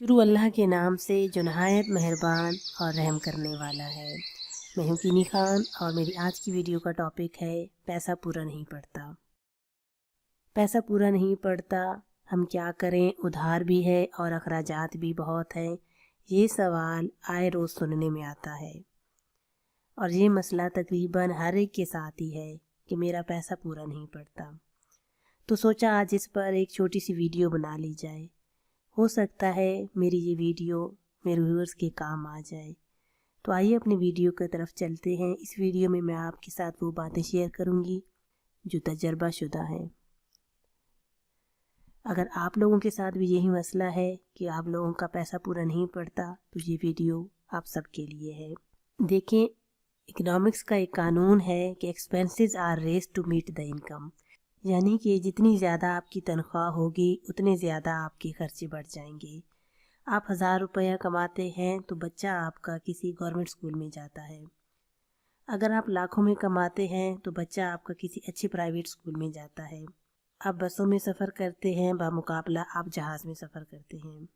शुरू अल्लाह के नाम से जो नहायत मेहरबान और रहम करने वाला है। मैं हूं कीनी खान और मेरी आज की वीडियो का टॉपिक है पैसा पूरा नहीं पड़ता। पैसा पूरा नहीं पड़ता, हम क्या करें, उधार भी है और अखराजात भी बहुत हैं। ये सवाल आए रोज़ सुनने में आता है और ये मसला तकरीबन हर एक के साथ ही है कि मेरा पैसा पूरा नहीं पड़ता। तो सोचा आज इस पर एक छोटी सी वीडियो बना ली जाए। हो सकता है मेरी ये वीडियो मेरे व्यूअर्स के काम आ जाए। तो आइए अपनी वीडियो की तरफ चलते हैं। इस वीडियो में मैं आपके साथ वो बातें शेयर करूंगी जो तजर्बा शुदा हैं। अगर आप लोगों के साथ भी यही मसला है कि आप लोगों का पैसा पूरा नहीं पड़ता तो ये वीडियो आप सबके लिए है। देखें, इकोनॉमिक्स का एक कानून है कि expenses are raised to meet the income, यानी कि जितनी ज़्यादा आपकी तनख्वाह होगी उतने ज़्यादा आपके खर्चे बढ़ जाएंगे। आप 1000 रुपया कमाते हैं तो बच्चा आपका किसी गवर्नमेंट स्कूल में जाता है। अगर आप लाखों में कमाते हैं तो बच्चा आपका किसी अच्छे प्राइवेट स्कूल में जाता है। आप बसों में सफ़र करते हैं, बामुकाबला आप जहाज़ में सफ़र करते हैं।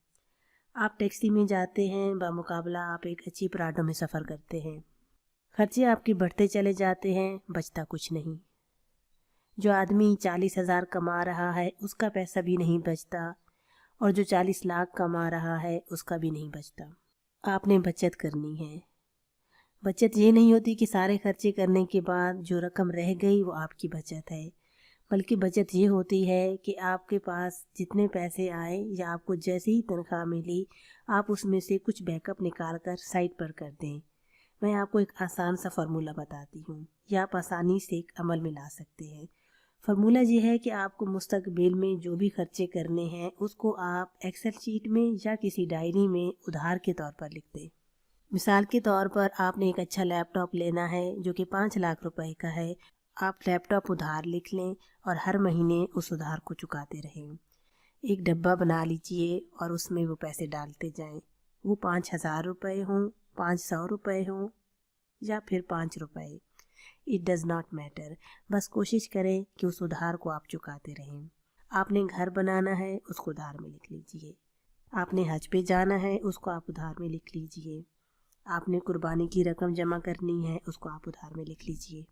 आप टैक्सी में जाते हैं, बामुकाबला आप एक अच्छी पराठों में सफ़र करते हैं। खर्चे आपके बढ़ते चले जाते हैं, बचता कुछ नहीं। जो आदमी 40,000 कमा रहा है उसका पैसा भी नहीं बचता और जो 40 लाख कमा रहा है उसका भी नहीं बचता। आपने बचत करनी है। बचत ये नहीं होती कि सारे खर्चे करने के बाद जो रकम रह गई वो आपकी बचत है, बल्कि बचत ये होती है कि आपके पास जितने पैसे आए या आपको जैसी ही तनख्वाह मिली आप उसमें से कुछ बैकअप निकाल कर साइड पर कर दें। मैं आपको एक आसान सा फार्मूला बताती हूँ, या आप आसानी से एक अमल में ला सकते हैं। फार्मूला ये है कि आपको मुस्तकबिल में जो भी खर्चे करने हैं उसको आप एक्सेल शीट में या किसी डायरी में उधार के तौर पर लिख दें। मिसाल के तौर पर आपने एक अच्छा लैपटॉप लेना है जो कि 5 लाख रुपए का है। आप लैपटॉप उधार लिख लें और हर महीने उस उधार को चुकाते रहें। एक डब्बा बना लीजिए और उसमें वो पैसे डालते जाएं। वो 5,000 रुपये हों, 500 रुपये हों या फिर 5 रुपये, इट डज़ नॉट मैटर। बस कोशिश करें कि उस उधार को आप चुकाते रहें। आपने घर बनाना है, उसको उधार में लिख लीजिए। आपने हज पे जाना है, उसको आप उधार में लिख लीजिए। आपने कुर्बानी की रकम जमा करनी है, उसको आप उधार में लिख लीजिए।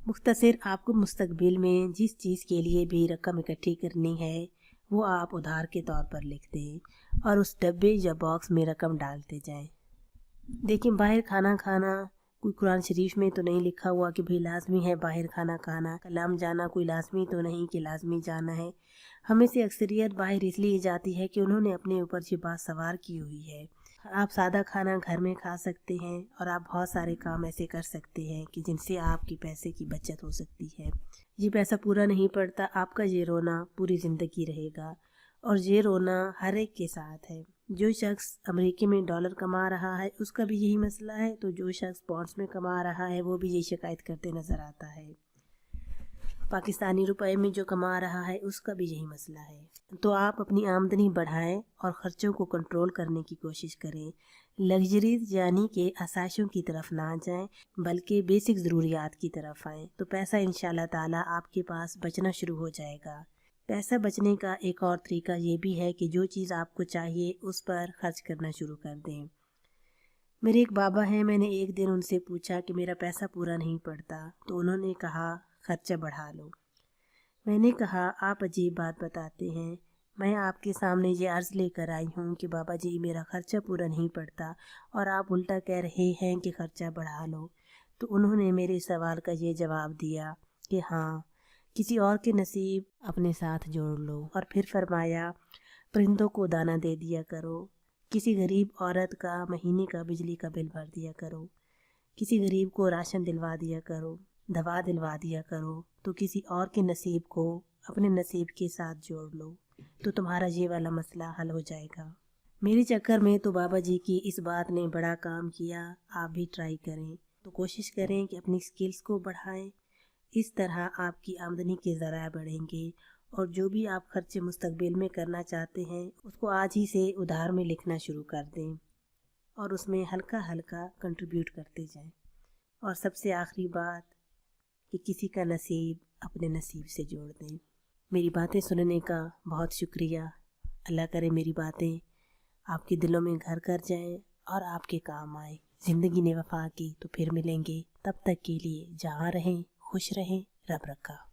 मुख्तसर आपको मुस्तकबिल में जिस चीज़ के लिए भी रकम इकट्ठी करनी है वो आप उधार के तौर पर लिख दें और उस डब्बे या बॉक्स में रकम डालते जाएं। देखिए, बाहर खाना खाना कोई कुरान शरीफ में तो नहीं लिखा हुआ कि भाई लाजमी है बाहर खाना खाना। कलाम जाना कोई लाजमी तो नहीं कि लाजमी जाना है। हमें से अक्सरियत बाहर इसलिए जाती है कि उन्होंने अपने ऊपर ये बात सवार की हुई है। आप सादा खाना घर में खा सकते हैं और आप बहुत सारे काम ऐसे कर सकते हैं कि जिनसे आपकी पैसे की बचत हो सकती है। ये पैसा पूरा नहीं पड़ता, आपका ये रोना पूरी ज़िंदगी रहेगा और ये रोना हर एक के साथ है। जो शख्स अमेरिका में डॉलर कमा रहा है उसका भी यही मसला है, तो जो शख्स पॉन्ड्स में कमा रहा है वो भी यही शिकायत करते नज़र आता है। पाकिस्तानी रुपए में जो कमा रहा है उसका भी यही मसला है। तो आप अपनी आमदनी बढ़ाएं और ख़र्चों को कंट्रोल करने की कोशिश करें। लग्जरीज यानी कि आसाइशों की तरफ ना जाएं, बल्कि बेसिक ज़रूरियात की तरफ आएँ। तो पैसा इंशाल्लाह ताला आपके पास बचना शुरू हो जाएगा। पैसा बचने का एक और तरीका ये भी है कि जो चीज़ आपको चाहिए उस पर खर्च करना शुरू कर दें। मेरे एक बाबा हैं, मैंने एक दिन उनसे पूछा कि मेरा पैसा पूरा नहीं पड़ता, तो उन्होंने कहा खर्चा बढ़ा लो। मैंने कहा आप अजीब बात बताते हैं, मैं आपके सामने ये अर्ज़ लेकर आई हूँ कि बाबा जी मेरा खर्चा पूरा नहीं पड़ता और आप उल्टा कह रहे हैं कि खर्चा बढ़ा लो। तो उन्होंने मेरे सवाल का ये जवाब दिया कि हाँ, किसी और के नसीब अपने साथ जोड़ लो। और फिर फरमाया, परिंदों को दाना दे दिया करो, किसी गरीब औरत का महीने का बिजली का बिल भर दिया करो, किसी गरीब को राशन दिलवा दिया करो, दवा दिलवा दिया करो, तो किसी और के नसीब को अपने नसीब के साथ जोड़ लो, तो तुम्हारा ये वाला मसला हल हो जाएगा। मेरे चक्कर में तो बाबा जी की इस बात ने बड़ा काम किया। आप भी ट्राई करें। तो कोशिश करें कि अपनी स्किल्स को बढ़ाएं। इस तरह आपकी आमदनी के ज़राए बढ़ेंगे और जो भी आप खर्चे मुस्तकबिल में करना चाहते हैं उसको आज ही से उधार में लिखना शुरू कर दें और उसमें हल्का हल्का कंट्रीब्यूट करते जाएं। और सबसे आखिरी बात कि किसी का नसीब अपने नसीब से जोड़ दें। मेरी बातें सुनने का बहुत शुक्रिया। अल्लाह करे मेरी बातें آپ کے دلوں میں گھر کر جائیں اور آپ کے کام آئیں۔ زندگی نے وفا کی تو پھر ملیں گے، تب تک کے لیے جہاں رہیں خوش رہیں، رب رکھا۔